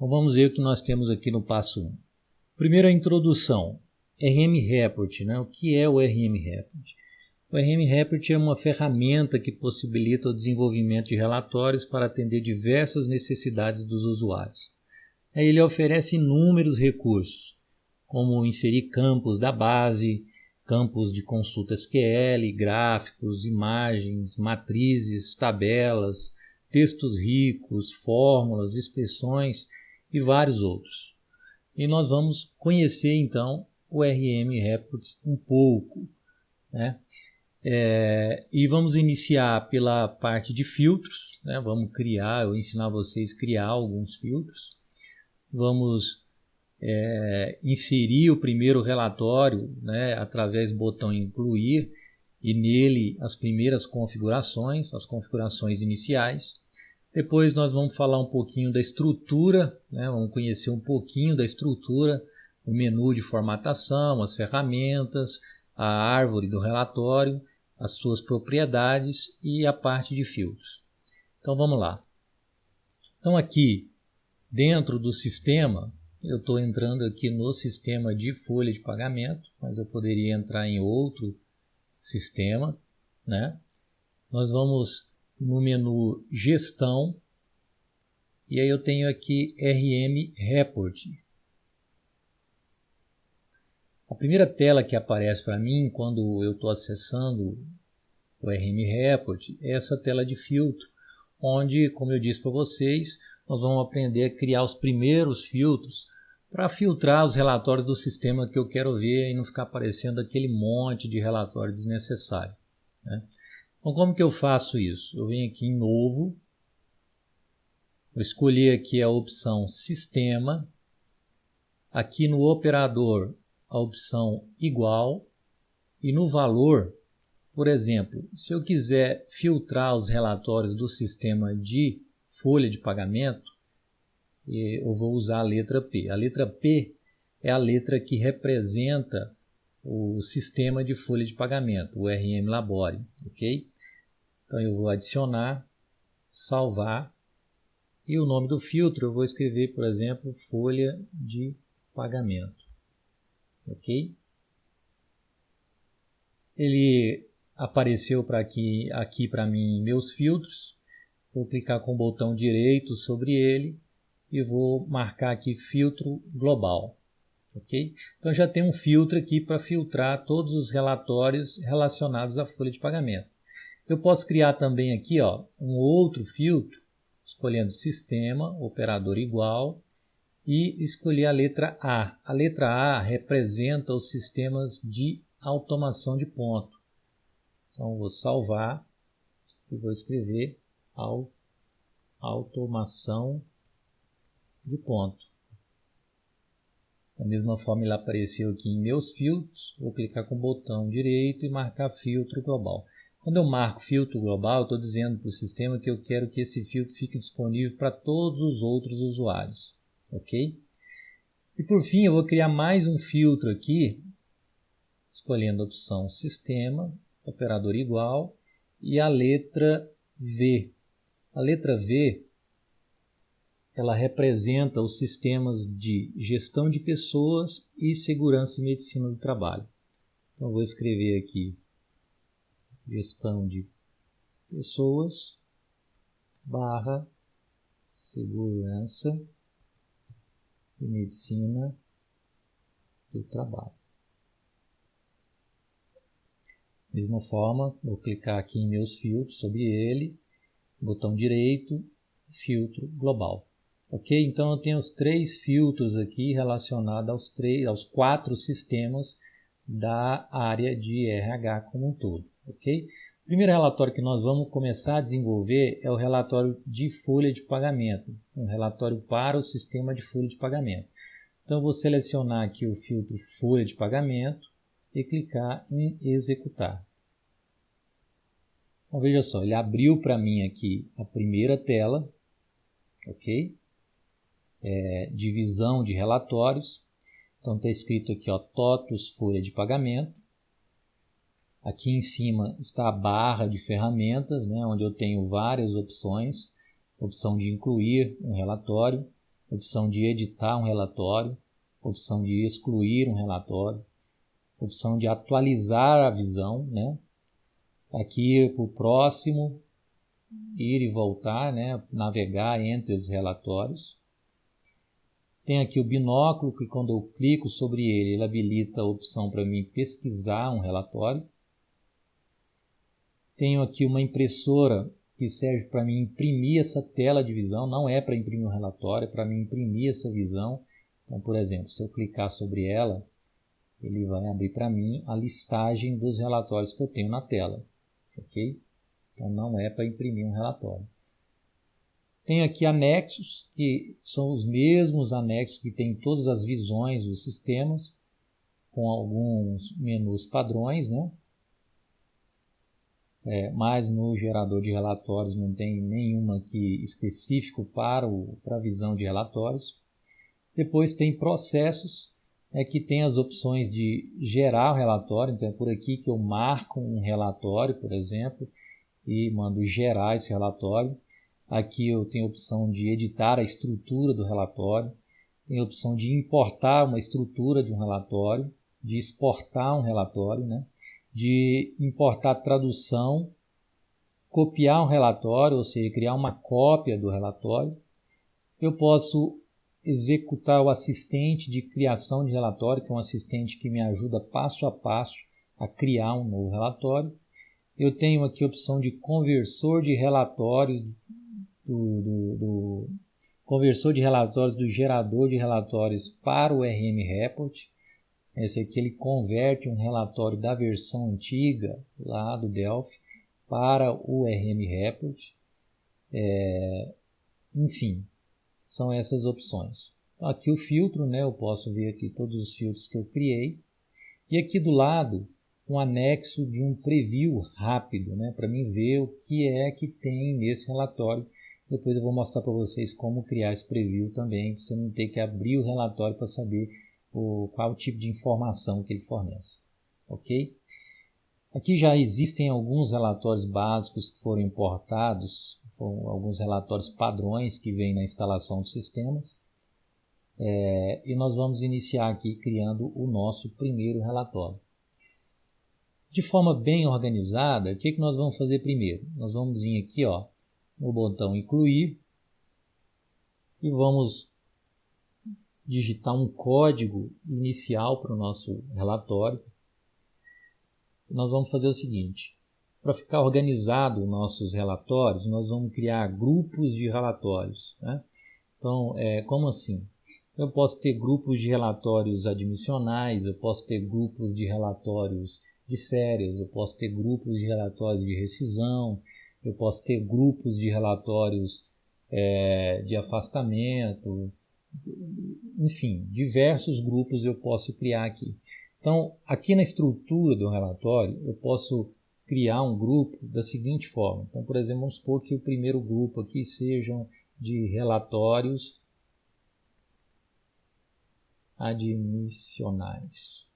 Então vamos ver o que nós temos aqui no passo 1. Primeiro a introdução. RM Report, né? O que é o RM Report? O RM Report é uma ferramenta que possibilita o desenvolvimento de relatórios para atender diversas necessidades dos usuários. Ele oferece inúmeros recursos, como inserir campos da base, campos de consulta SQL, gráficos, imagens, matrizes, tabelas, textos ricos, fórmulas, expressões e vários outros. E nós vamos conhecer então o RM Report um pouco, né? E vamos iniciar pela parte de filtros, né? Vamos eu ensinar vocês a criar alguns filtros. Vamos inserir o primeiro relatório, né, através do botão incluir e nele as primeiras configurações, as configurações iniciais. Depois nós vamos falar um pouquinho da estrutura, né, vamos conhecer um pouquinho da estrutura, o menu de formatação, as ferramentas, a árvore do relatório, as suas propriedades e a parte de filtros. Então vamos lá. Então aqui dentro do sistema, eu estou entrando aqui no sistema de folha de pagamento, mas eu poderia entrar em outro sistema, né? Nós vamos no menu Gestão, e aí eu tenho aqui RM Report. A primeira tela que aparece para mim quando eu estou acessando o RM Report é essa tela de filtro, onde, como eu disse para vocês, nós vamos aprender a criar os primeiros filtros para filtrar os relatórios do sistema que eu quero ver e não ficar aparecendo aquele monte de relatório desnecessário, né? Então, como que eu faço isso? Eu venho aqui em Novo, vou escolher aqui a opção Sistema, aqui no operador a opção Igual e no valor, por exemplo, se eu quiser filtrar os relatórios do sistema de folha de pagamento, eu vou usar a letra P. A letra P é a letra que representa o sistema de folha de pagamento, o RM Labore, ok? Então eu vou adicionar, salvar, e o nome do filtro eu vou escrever, por exemplo, folha de pagamento, ok? Ele apareceu aqui para mim meus filtros. Vou clicar com o botão direito sobre ele e vou marcar aqui filtro global, ok? Então já tem um filtro aqui para filtrar todos os relatórios relacionados à folha de pagamento. Eu posso criar também aqui, um outro filtro, escolhendo sistema, operador igual, e escolher a letra A. A letra A representa os sistemas de automação de ponto. Então vou salvar e vou escrever automação de ponto. Da mesma forma ele apareceu aqui em meus filtros, vou clicar com o botão direito e marcar filtro global. Quando eu marco filtro global, eu estou dizendo para o sistema que eu quero que esse filtro fique disponível para todos os outros usuários, ok? E por fim eu vou criar mais um filtro aqui, escolhendo a opção sistema, operador igual e a letra V. A letra V ela representa os sistemas de gestão de pessoas e segurança e medicina do trabalho. Então, eu vou escrever aqui gestão de pessoas / segurança e medicina do trabalho. Da mesma forma, vou clicar aqui em meus filtros sobre ele, botão direito, filtro global. Ok? Então eu tenho os 3 filtros aqui relacionados aos 4 sistemas da área de RH como um todo. Ok? O primeiro relatório que nós vamos começar a desenvolver é o relatório de folha de pagamento, um relatório para o sistema de folha de pagamento. Então eu vou selecionar aqui o filtro folha de pagamento e clicar em executar. Então veja só, ele abriu para mim aqui a primeira tela, ok? Divisão de relatórios. Então está escrito aqui, TOTUS folha de pagamento. Aqui em cima está a barra de ferramentas, né, onde eu tenho várias opções. Opção de incluir um relatório, opção de editar um relatório, opção de excluir um relatório, opção de atualizar a visão, né? Aqui para o próximo, ir e voltar, né? Navegar entre os relatórios. Tem aqui o binóculo, que quando eu clico sobre ele habilita a opção para mim pesquisar um relatório. Tenho aqui uma impressora que serve para mim imprimir essa tela de visão, não é para imprimir um relatório, é para mim imprimir essa visão. Então, por exemplo, se eu clicar sobre ela, ele vai abrir para mim a listagem dos relatórios que eu tenho na tela, ok? Então, não é para imprimir um relatório. Tenho aqui anexos, que são os mesmos anexos que tem todas as visões dos sistemas, com alguns menus padrões, né? Mas no gerador de relatórios não tem nenhuma aqui específico para a visão de relatórios. Depois tem processos, que tem as opções de gerar o relatório, então é por aqui que eu marco um relatório, por exemplo, e mando gerar esse relatório. Aqui eu tenho a opção de editar a estrutura do relatório, tenho a opção de importar uma estrutura de um relatório, de exportar um relatório, né? De importar tradução, copiar um relatório, ou seja, criar uma cópia do relatório. Eu posso executar o assistente de criação de relatório, que é um assistente que me ajuda passo a passo a criar um novo relatório. Eu tenho aqui a opção de conversor de relatórios, conversor de relatórios do gerador de relatórios para o RM Report. Esse aqui ele converte um relatório da versão antiga lá do Delphi para o RM Report. Enfim, são essas opções. Aqui o filtro, né? Eu posso ver aqui todos os filtros que eu criei. E aqui do lado, um anexo de um preview rápido, né? Para mim ver o que é que tem nesse relatório. Depois eu vou mostrar para vocês como criar esse preview também, para você não ter que abrir o relatório para saber qual o tipo de informação que ele fornece. Ok? Aqui já existem alguns relatórios básicos que foram importados, foram alguns relatórios padrões que vêm na instalação dos sistemas. E nós vamos iniciar aqui criando o nosso primeiro relatório. De forma bem organizada, o que nós vamos fazer primeiro? Nós vamos vir aqui no botão incluir e vamos digitar um código inicial para o nosso relatório. Nós vamos fazer o seguinte: para ficar organizado os nossos relatórios, nós vamos criar grupos de relatórios, né? Então, como assim? Eu posso ter grupos de relatórios admissionais, eu posso ter grupos de relatórios de férias, eu posso ter grupos de relatórios de rescisão, eu posso ter grupos de relatórios de afastamento, enfim, diversos grupos eu posso criar aqui. Então, aqui na estrutura do relatório, eu posso criar um grupo da seguinte forma. Então, por exemplo, vamos supor que o primeiro grupo aqui sejam de relatórios admissionais.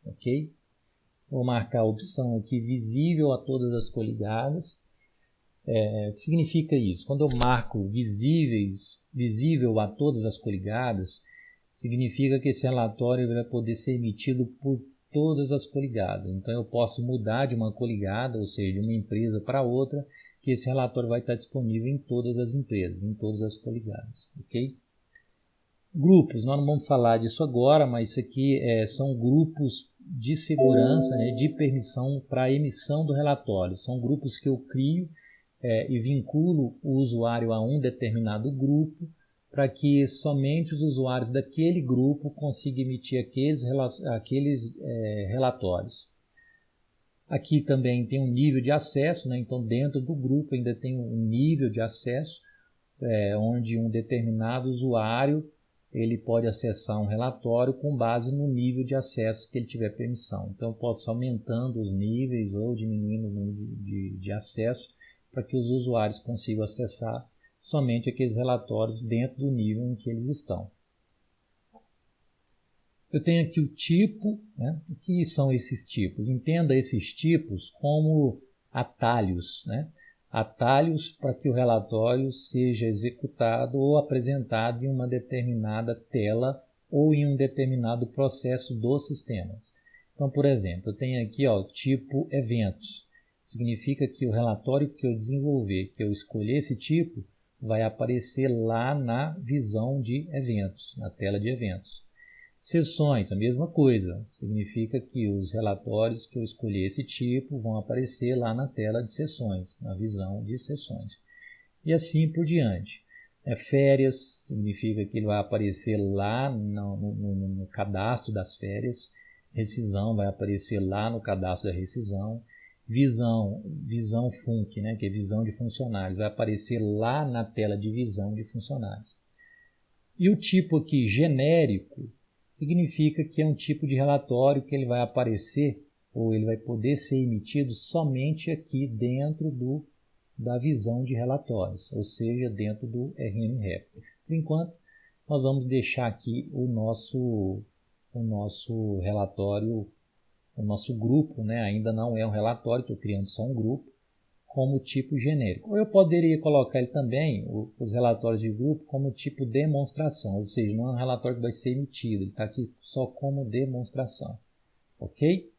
Ok? Vou marcar a opção aqui visível a todas as coligadas. O que significa isso? Quando eu marco visível a todas as coligadas, significa que esse relatório vai poder ser emitido por todas as coligadas. Então eu posso mudar de uma coligada, ou seja, de uma empresa para outra, que esse relatório vai estar disponível em todas as empresas, em todas as coligadas. Ok? Grupos, nós não vamos falar disso agora, mas isso aqui são grupos de segurança, né, de permissão para a emissão do relatório. São grupos que eu crio e vinculo o usuário a um determinado grupo para que somente os usuários daquele grupo consigam emitir aqueles relatórios. Aqui também tem um nível de acesso, né? Então dentro do grupo ainda tem um nível de acesso, onde um determinado usuário ele pode acessar um relatório com base no nível de acesso que ele tiver permissão. Então eu posso ir aumentando os níveis ou diminuindo o número de acesso para que os usuários consigam acessar somente aqueles relatórios dentro do nível em que eles estão. Eu tenho aqui o tipo, né? O que são esses tipos? Entenda esses tipos como atalhos, né? atalhos para que o relatório seja executado ou apresentado em uma determinada tela ou em um determinado processo do sistema. Então, por exemplo, eu tenho aqui tipo eventos. Significa que o relatório que eu desenvolver, que eu escolher esse tipo, vai aparecer lá na visão de eventos, na tela de eventos. Sessões, a mesma coisa. Significa que os relatórios que eu escolher esse tipo vão aparecer lá na tela de sessões, na visão de sessões. E assim por diante. Férias, significa que ele vai aparecer lá no cadastro das férias. Rescisão vai aparecer lá no cadastro da rescisão. Visão FUNC, né, que é visão de funcionários, vai aparecer lá na tela de visão de funcionários. E o tipo aqui genérico significa que é um tipo de relatório que ele vai aparecer ou ele vai poder ser emitido somente aqui dentro da visão de relatórios, ou seja, dentro do RM Report. Por enquanto, nós vamos deixar aqui o nosso relatório, o nosso grupo, né? Ainda não é um relatório, estou criando só um grupo, como tipo genérico. Ou eu poderia colocar ele também, os relatórios de grupo, como tipo demonstração, ou seja, não é um relatório que vai ser emitido, ele está aqui só como demonstração. Ok?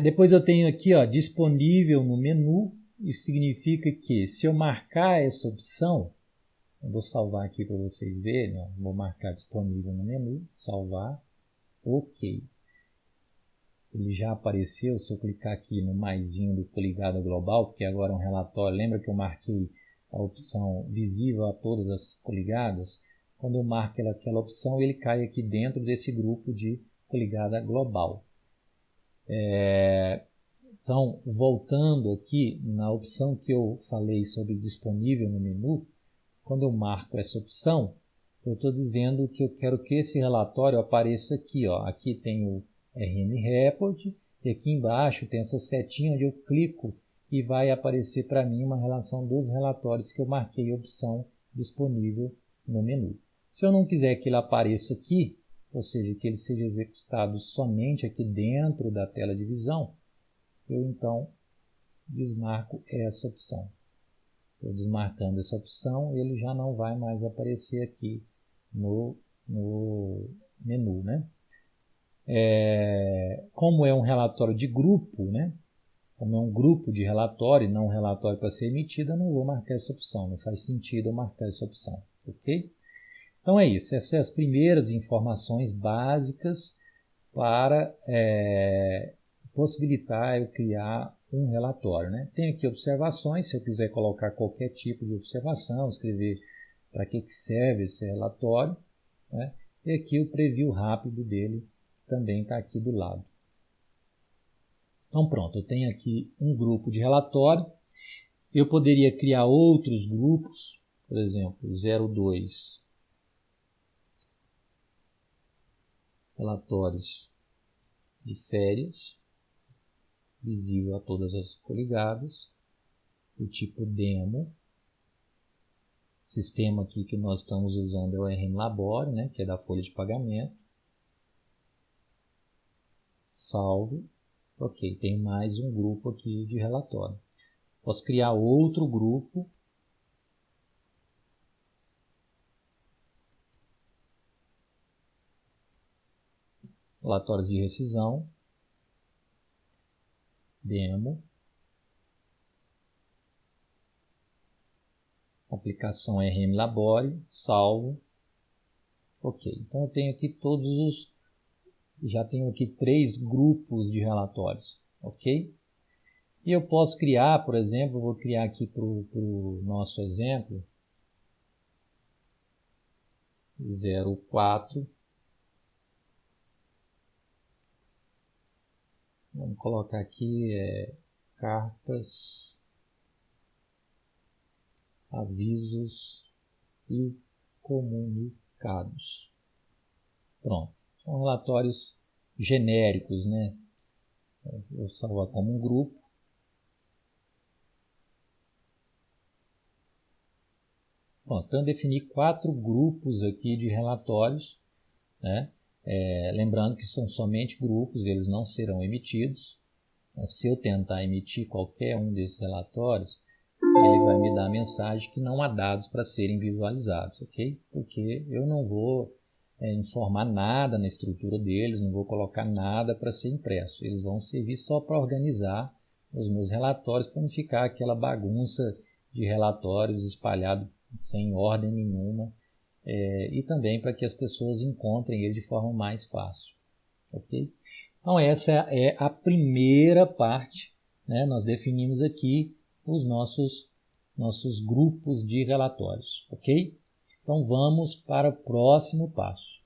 Depois eu tenho aqui disponível no menu, isso significa que se eu marcar essa opção, eu vou salvar aqui para vocês verem, vou marcar disponível no menu, salvar, ok. Ele já apareceu, se eu clicar aqui no maisinho do Coligada Global, porque agora é um relatório, lembra que eu marquei a opção visível a todas as coligadas? Quando eu marco aquela opção, ele cai aqui dentro desse grupo de Coligada Global. Então, voltando aqui na opção que eu falei sobre disponível no menu, quando eu marco essa opção, eu estou dizendo que eu quero que esse relatório apareça aqui. Aqui tem o RM Report e aqui embaixo tem essa setinha onde eu clico e vai aparecer para mim uma relação dos relatórios que eu marquei a opção disponível no menu. Se eu não quiser que ele apareça aqui, ou seja, que ele seja executado somente aqui dentro da tela de visão, eu então desmarco essa opção. Eu desmarcando essa opção, ele já não vai mais aparecer aqui no menu, né? Como é um relatório de grupo, né? Como é um grupo de relatório, não um relatório para ser emitido, eu não vou marcar essa opção. Não faz sentido eu marcar essa opção, ok? Então é isso. Essas são as primeiras informações básicas para possibilitar eu criar um relatório, né? Tem aqui observações, se eu quiser colocar qualquer tipo de observação, escrever para que serve esse relatório, né? E aqui o preview rápido dele também está aqui do lado. Então pronto, eu tenho aqui um grupo de relatório, eu poderia criar outros grupos, por exemplo, 02, relatórios de férias, visível a todas as coligadas, o tipo demo, sistema aqui que nós estamos usando é o RM Labore, né, que é da folha de pagamento, salvo, ok, tem mais um grupo aqui de relatório. Posso criar outro grupo, relatórios de rescisão, demo, aplicação RM Labore, salvo, ok. Então eu tenho aqui já tenho aqui 3 grupos de relatórios, ok? E eu posso criar, por exemplo, vou criar aqui para o nosso exemplo, 04, vamos colocar aqui cartas, avisos e comunicados. Pronto, são relatórios genéricos, né? Vou salvar como um grupo. Bom, então eu defini 4 grupos aqui de relatórios, né? Lembrando que são somente grupos, eles não serão emitidos. Se eu tentar emitir qualquer um desses relatórios, ele vai me dar a mensagem que não há dados para serem visualizados, ok? Porque eu não vou informar nada na estrutura deles, não vou colocar nada para ser impresso. Eles vão servir só para organizar os meus relatórios, para não ficar aquela bagunça de relatórios espalhados sem ordem nenhuma, e também para que as pessoas encontrem ele de forma mais fácil, ok? Então essa é a primeira parte, né? Nós definimos aqui os nossos grupos de relatórios, ok? Então vamos para o próximo passo.